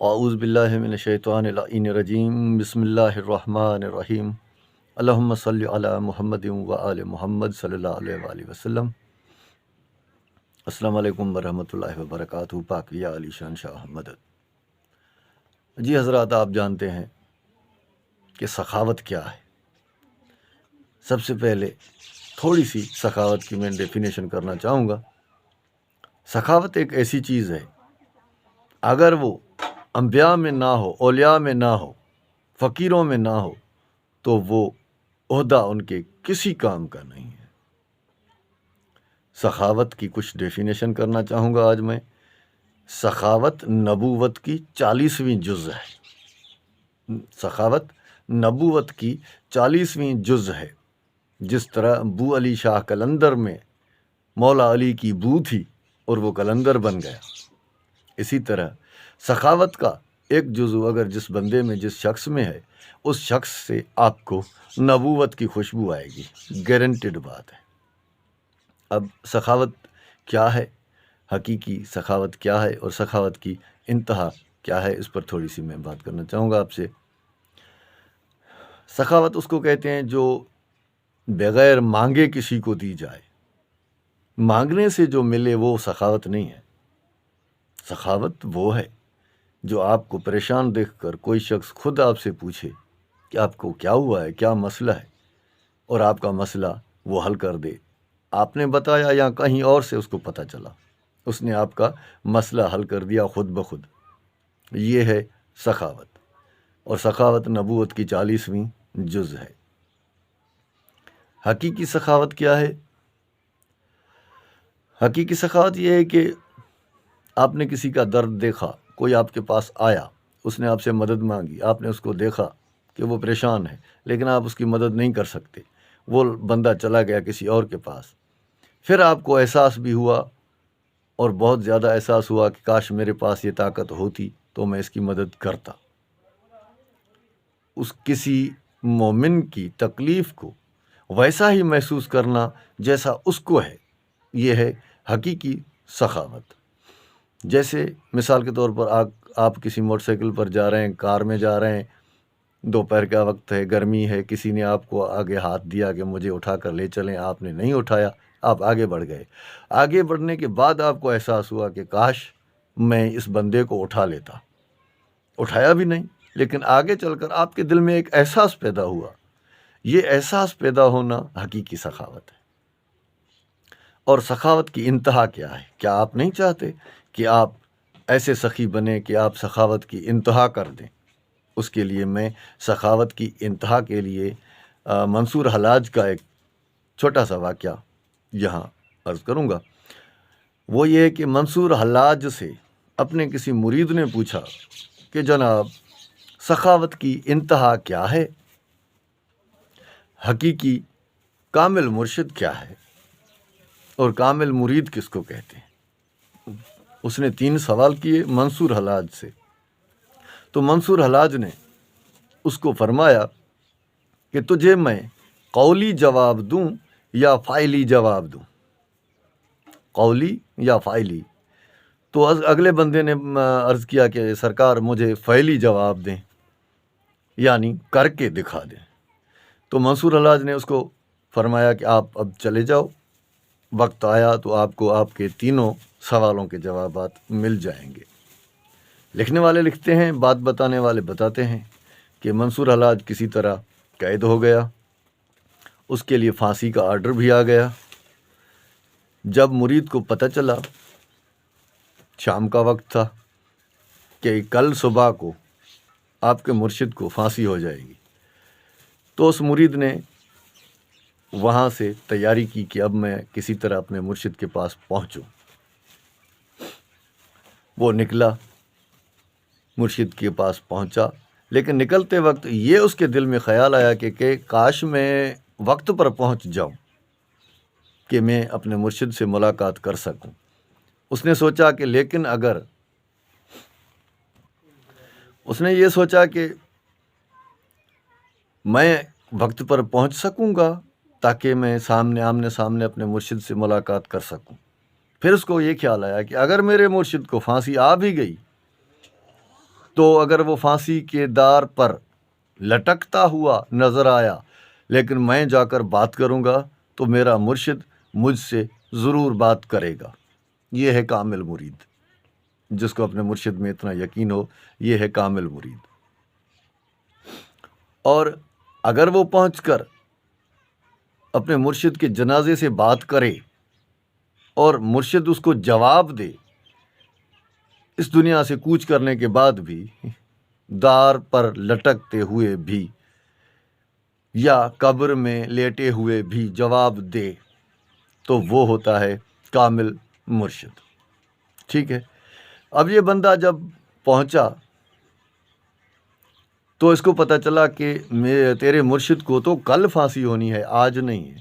اعوذ باللہ من الشیطان اللعین الرجیم بسم اللہ الرحمن الرحیم اللہم صلی علی محمد و آل محمد صلی اللہ علیہ وآلہ وسلم۔ السلام علیکم ورحمۃ اللہ وبرکاتہ۔ پاک یا علی شان شاہ مدد۔ جی حضرات، آپ جانتے ہیں کہ سخاوت کیا ہے۔ سب سے پہلے تھوڑی سی سخاوت کی میں ڈیفینیشن کرنا چاہوں گا۔ سخاوت ایک ایسی چیز ہے، اگر وہ انبیاء میں نہ ہو، اولیاء میں نہ ہو، فقیروں میں نہ ہو، تو وہ عہدہ ان کے کسی کام کا نہیں ہے۔ سخاوت کی کچھ ڈیفینیشن کرنا چاہوں گا آج میں۔ سخاوت نبوت کی 40ویں جز ہے۔ سخاوت نبوت کی 40ویں جز ہے۔ جس طرح بو علی شاہ قلندر میں مولا علی کی بو تھی اور وہ قلندر بن گیا، اسی طرح سخاوت کا ایک جزو اگر جس بندے میں، جس شخص میں ہے، اس شخص سے آپ کو نبوت کی خوشبو آئے گی، گارنٹیڈ بات ہے۔ اب سخاوت کیا ہے، حقیقی سخاوت کیا ہے، اور سخاوت کی انتہا کیا ہے، اس پر تھوڑی سی میں بات کرنا چاہوں گا آپ سے۔ سخاوت اس کو کہتے ہیں جو بغیر مانگے کسی کو دی جائے۔ مانگنے سے جو ملے وہ سخاوت نہیں ہے۔ سخاوت وہ ہے جو آپ کو پریشان دیکھ کر کوئی شخص خود آپ سے پوچھے کہ آپ کو کیا ہوا ہے، کیا مسئلہ ہے، اور آپ کا مسئلہ وہ حل کر دے۔ آپ نے بتایا یا کہیں اور سے اس کو پتہ چلا، اس نے آپ کا مسئلہ حل کر دیا خود بخود۔ یہ ہے سخاوت، اور سخاوت نبوت کی 40ویں جز ہے۔ حقیقی سخاوت کیا ہے؟ حقیقی سخاوت یہ ہے کہ آپ نے کسی کا درد دیکھا، کوئی آپ کے پاس آیا، اس نے آپ سے مدد مانگی، آپ نے اس کو دیکھا کہ وہ پریشان ہے لیکن آپ اس کی مدد نہیں کر سکتے، وہ بندہ چلا گیا کسی اور کے پاس۔ پھر آپ کو احساس بھی ہوا، اور بہت زیادہ احساس ہوا کہ کاش میرے پاس یہ طاقت ہوتی تو میں اس کی مدد کرتا۔ اس کسی مومن کی تکلیف کو ویسا ہی محسوس کرنا جیسا اس کو ہے، یہ ہے حقیقی سخاوت۔ جیسے مثال کے طور پر آپ کسی موٹر سائیکل پر جا رہے ہیں، کار میں جا رہے ہیں، دوپہر کا وقت ہے، گرمی ہے، کسی نے آپ کو آگے ہاتھ دیا کہ مجھے اٹھا کر لے چلیں، آپ نے نہیں اٹھایا، آپ آگے بڑھ گئے۔ آگے بڑھنے کے بعد آپ کو احساس ہوا کہ کاش میں اس بندے کو اٹھا لیتا۔ اٹھایا بھی نہیں، لیکن آگے چل کر آپ کے دل میں ایک احساس پیدا ہوا۔ یہ احساس پیدا ہونا حقیقی سخاوت ہے۔ اور سخاوت کی انتہا کیا ہے؟ کیا آپ نہیں چاہتے کہ آپ ایسے سخی بنیں کہ آپ سخاوت کی انتہا کر دیں؟ اس کے لیے میں سخاوت کی انتہا کے لیے منصور حلاج کا ایک چھوٹا سا واقعہ یہاں عرض کروں گا۔ وہ یہ ہے کہ منصور حلاج سے اپنے کسی مرید نے پوچھا کہ جناب، سخاوت کی انتہا کیا ہے؟ حقیقی کامل مرشد کیا ہے؟ اور کامل مرید کس کو کہتے ہیں؟ اس نے 3 سوال کیے منصور حلاج سے۔ تو منصور حلاج نے اس کو فرمایا کہ تجھے میں قولی جواب دوں یا فعلی جواب دوں؟ قولی یا فعلی؟ تو اگلے بندے نے عرض کیا کہ سرکار مجھے فعلی جواب دیں، یعنی کر کے دکھا دیں۔ تو منصور حلاج نے اس کو فرمایا کہ آپ اب چلے جاؤ، وقت آیا تو آپ کو آپ کے 3 سوالوں کے جوابات مل جائیں گے۔ لکھنے والے لکھتے ہیں، بات بتانے والے بتاتے ہیں کہ منصور حلاج کسی طرح قید ہو گیا، اس کے لیے پھانسی کا آرڈر بھی آ گیا۔ جب مرید کو پتہ چلا، شام کا وقت تھا، کہ کل صبح کو آپ کے مرشد کو پھانسی ہو جائے گی، تو اس مرید نے وہاں سے تیاری کی کہ اب میں کسی طرح اپنے مرشد کے پاس پہنچوں۔ وہ نکلا، مرشد کے پاس پہنچا، لیکن نکلتے وقت یہ اس کے دل میں خیال آیا کہ کاش میں وقت پر پہنچ جاؤں کہ میں اپنے مرشد سے ملاقات کر سکوں۔ اس نے سوچا کہ لیکن اگر اس نے یہ سوچا کہ میں وقت پر پہنچ سکوں گا تاکہ میں آمنے سامنے اپنے مرشد سے ملاقات کر سکوں۔ پھر اس کو یہ خیال آیا کہ اگر میرے مرشد کو پھانسی آ بھی گئی تو اگر وہ پھانسی کے دار پر لٹکتا ہوا نظر آیا لیکن میں جا کر بات کروں گا تو میرا مرشد مجھ سے ضرور بات کرے گا۔ یہ ہے کامل مرید، جس کو اپنے مرشد میں اتنا یقین ہو، یہ ہے کامل مرید۔ اور اگر وہ پہنچ کر اپنے مرشد کے جنازے سے بات کرے اور مرشد اس کو جواب دے، اس دنیا سے کوچ کرنے کے بعد بھی، دار پر لٹکتے ہوئے بھی یا قبر میں لیٹے ہوئے بھی جواب دے، تو وہ ہوتا ہے کامل مرشد۔ ٹھیک ہے، اب یہ بندہ جب پہنچا تو اس کو پتہ چلا کہ تیرے مرشد کو تو کل پھانسی ہونی ہے، آج نہیں ہے۔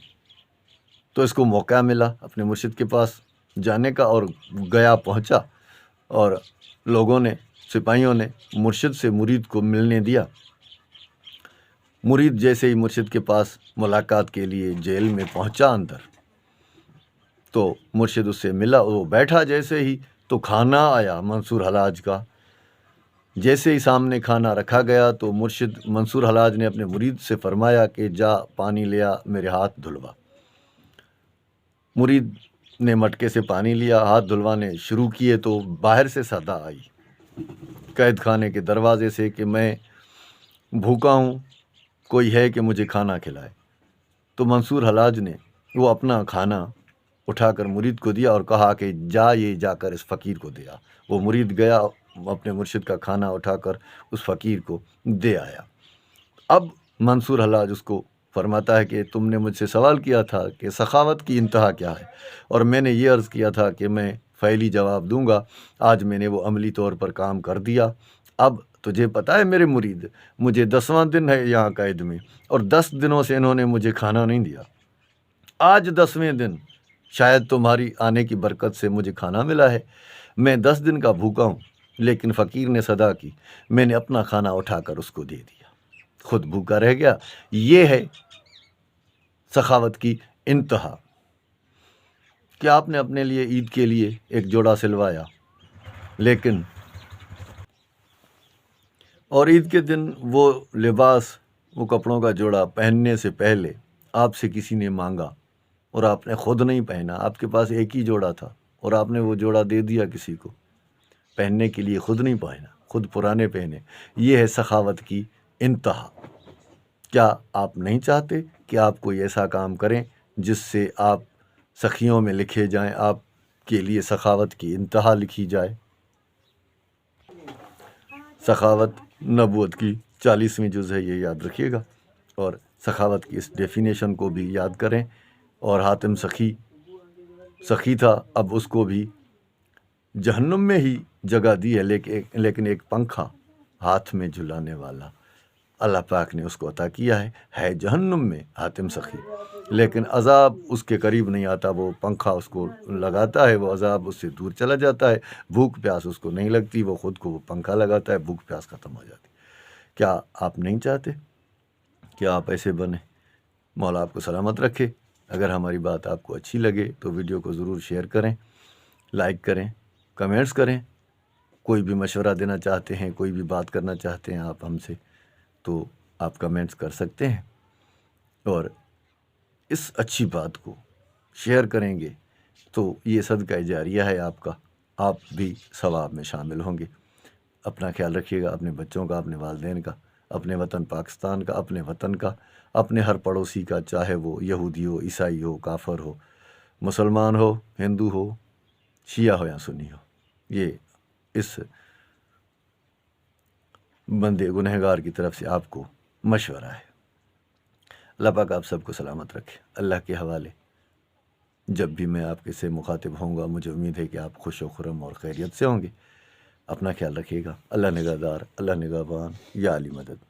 تو اس کو موقع ملا اپنے مرشد کے پاس جانے کا، اور گیا، پہنچا، اور لوگوں نے، سپاہیوں نے مرشد سے مرید کو ملنے دیا۔ مرید جیسے ہی مرشد کے پاس ملاقات کے لیے جیل میں پہنچا اندر، تو مرشد اس سے ملا، وہ بیٹھا جیسے ہی تو کھانا آیا منصور حلاج کا۔ جیسے ہی سامنے کھانا رکھا گیا تو مرشد منصور حلاج نے اپنے مرید سے فرمایا کہ جا پانی لیا، میرے ہاتھ دھلوا۔ مرید نے مٹکے سے پانی لیا، ہاتھ دھلوانے شروع کیے تو باہر سے صدا آئی قید خانے کے دروازے سے کہ میں بھوکا ہوں، کوئی ہے کہ مجھے کھانا کھلائے۔ تو منصور حلاج نے وہ اپنا کھانا اٹھا کر مرید کو دیا اور کہا کہ یہ جا کر اس فقیر کو دیا۔ وہ مرید گیا، اپنے مرشد کا کھانا اٹھا کر اس فقیر کو دے آیا۔ اب منصور حلاج اس کو فرماتا ہے کہ تم نے مجھ سے سوال کیا تھا کہ سخاوت کی انتہا کیا ہے، اور میں نے یہ عرض کیا تھا کہ میں فعلی جواب دوں گا۔ آج میں نے وہ عملی طور پر کام کر دیا۔ اب تجھے پتہ ہے میرے مرید، مجھے 10واں دن ہے یہاں قید میں، اور 10 دنوں سے انہوں نے مجھے کھانا نہیں دیا۔ آج 10ویں دن شاید تمہاری آنے کی برکت سے مجھے کھانا ملا ہے۔ میں 10 دن کا بھوکا ہوں، لیکن فقیر نے صدا کی، میں نے اپنا کھانا اٹھا کر اس کو دے دیا، خود بھوکا رہ گیا۔ یہ ہے سخاوت کی انتہا کہ آپ نے اپنے لیے عید کے لیے ایک جوڑا سلوایا، لیکن اور عید کے دن وہ لباس، وہ کپڑوں کا جوڑا پہننے سے پہلے آپ سے کسی نے مانگا اور آپ نے خود نہیں پہنا۔ آپ کے پاس ایک ہی جوڑا تھا اور آپ نے وہ جوڑا دے دیا کسی کو پہننے کے لیے، خود نہیں پہنا، خود پرانے پہنے۔ یہ ہے سخاوت کی انتہا۔ کیا آپ نہیں چاہتے کہ آپ کوئی ایسا کام کریں جس سے آپ سخیوں میں لکھے جائیں، آپ کے لیے سخاوت کی انتہا لکھی جائے؟ سخاوت نبوت کی 40ویں جز ہے، یہ یاد رکھیے گا، اور سخاوت کی اس ڈیفینیشن کو بھی یاد کریں۔ اور حاتم سخی تھا، اب اس کو بھی جہنم میں ہی جگہ دی ہے، لیکن ایک پنکھا ہاتھ میں جھلانے والا اللہ پاک نے اس کو عطا کیا ہے جہنم میں حاتم سخی، لیکن عذاب اس کے قریب نہیں آتا۔ وہ پنکھا اس کو لگاتا ہے، وہ عذاب اس سے دور چلا جاتا ہے، بھوک پیاس اس کو نہیں لگتی، وہ خود کو وہ پنکھا لگاتا ہے، بھوک پیاس ختم ہو جاتی۔ کیا آپ نہیں چاہتے کہ آپ ایسے بنیں؟ مولا آپ کو سلامت رکھے۔ اگر ہماری بات آپ کو اچھی لگے تو ویڈیو کو ضرور شیئر کریں، لائک کریں، کمنٹس کریں۔ کوئی بھی مشورہ دینا چاہتے ہیں، کوئی بھی بات کرنا چاہتے ہیں آپ ہم سے، تو آپ کمنٹس کر سکتے ہیں، اور اس اچھی بات کو شیئر کریں گے تو یہ صدقہ جاریہ ہے آپ کا، آپ بھی ثواب میں شامل ہوں گے۔ اپنا خیال رکھیے گا، اپنے بچوں کا، اپنے والدین کا، اپنے وطن پاکستان کا، اپنے وطن کا، اپنے ہر پڑوسی کا، چاہے وہ یہودی ہو، عیسائی ہو، کافر ہو، مسلمان ہو، ہندو ہو، شیعہ ہو یا سنی ہو۔ یہ اس بندے گنہگار کی طرف سے آپ کو مشورہ ہے۔ اللہ پاک آپ سب کو سلامت رکھے۔ اللہ کے حوالے جب بھی میں آپ کے سے مخاطب ہوں گا، مجھے امید ہے کہ آپ خوش و خرم اور خیریت سے ہوں گے۔ اپنا خیال رکھیے گا۔ اللہ نگہدار، اللہ نگہبان، یا علی مدد۔